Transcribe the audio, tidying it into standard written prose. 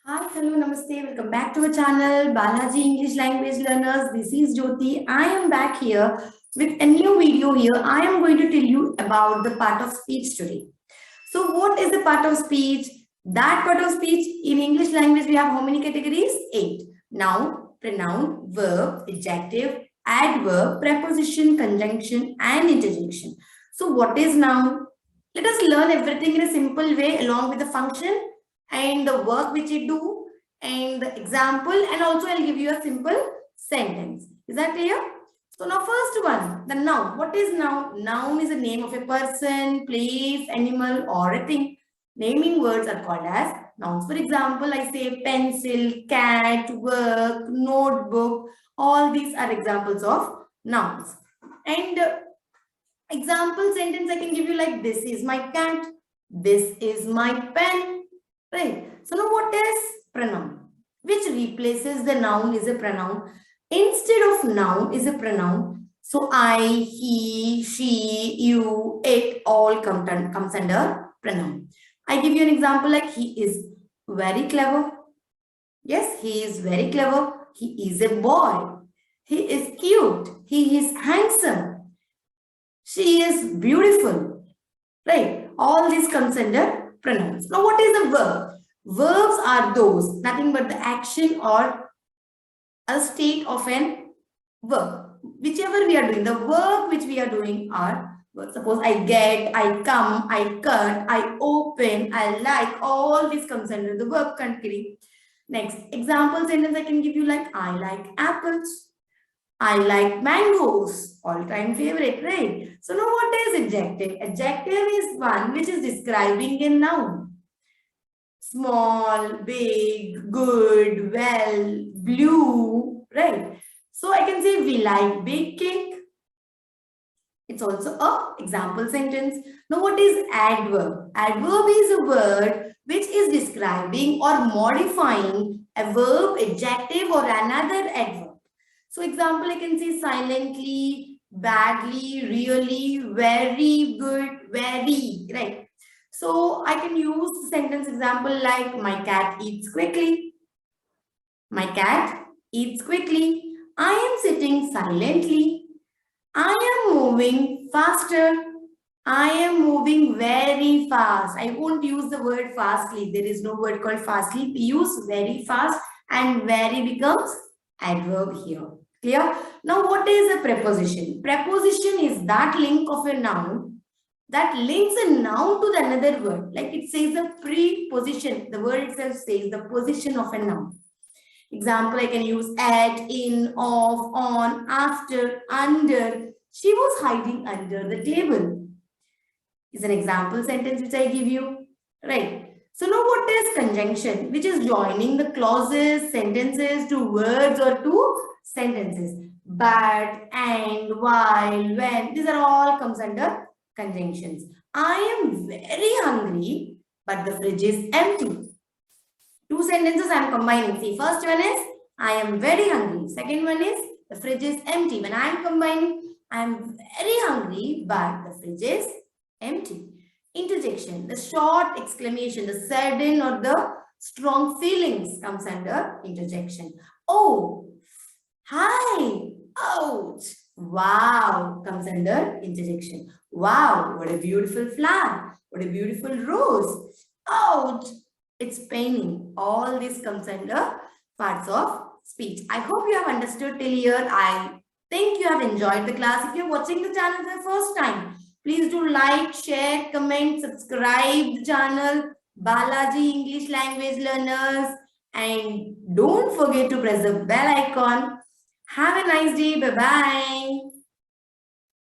Hi, hello, namaste. Welcome back to our channel, Balaji English Language Learners. This is Jyothi. I am back here with a new video here. I am going to tell you about the part of speech today. So what is the part of speech? That part of speech in English language, we have how many categories? 8. Noun, pronoun, verb, adjective, adverb, preposition, conjunction, and interjection. So what is noun? Let us learn everything in a simple way along with the function and the work which you do and the example, and also I'll give you a simple sentence. Is that clear? So now first one, the noun. What is noun? Noun is a name of a person, place, animal or a thing. Naming words are called as nouns. For example, I say pencil, cat, work, notebook. All these are examples of nouns. And example sentence I can give you like, this is my cat, this is my pen. Right. So now what is pronoun? Which replaces the noun is a pronoun. Instead of noun is a pronoun. So I, he, she, you, it all comes under pronoun. I give you an example like, he is very clever. Yes, he is very clever. He is a boy. He is cute. He is handsome. She is beautiful. Right. All this comes under pronouns. Now, what is a verb? Verbs are those, nothing but the action or a state of an verb. Whichever we are doing, the work which we are doing are verbs. Suppose I get, I come, I cut, I open, I like, all this comes under the verb category. Next, example sentence I can give you like, I like apples. I like mangoes, all-time favorite, right? So now what is adjective? Adjective is one which is describing a noun. Small, big, good, well, blue, right? So I can say we like big cake. It's also a example sentence. Now what is adverb? Adverb is a word which is describing or modifying a verb, adjective or another adverb. So example, I can say silently, badly, really, very good, very, right? So I can use the sentence example like, my cat eats quickly. My cat eats quickly. I am sitting silently. I am moving faster. I am moving very fast. I won't use the word fastly. There is no word called fastly. We use very fast and very becomes adverb here. Clear? Now what is a preposition? Preposition is that link of a noun that links a noun to the another word. Like it says the preposition. The word itself says the position of a noun. Example, I can use at, in, off, on, after, under. She was hiding under the table. Is an example sentence which I give you. Right. So now what is conjunction? Which is joining the clauses, sentences to words or to sentences. But, and, while, when. These are all comes under conjunctions. I am very hungry, but the fridge is empty. Two sentences I am combining. See, first one is, I am very hungry. Second one is, the fridge is empty. When I am combining, I am very hungry, but the fridge is empty. Interjection, the short exclamation, the sudden or the strong feelings comes under interjection. Oh, hi, ouch, wow comes under interjection. Wow, what a beautiful flower, what a beautiful rose. Ouch, it's paining. All this comes under parts of speech. I hope you have understood till here. I think you have enjoyed the class. If you're watching the channel for the first time, please do like, share, comment, subscribe the channel, Balaji English Language Learners, and don't forget to press the bell icon. Have a nice day. Bye-bye.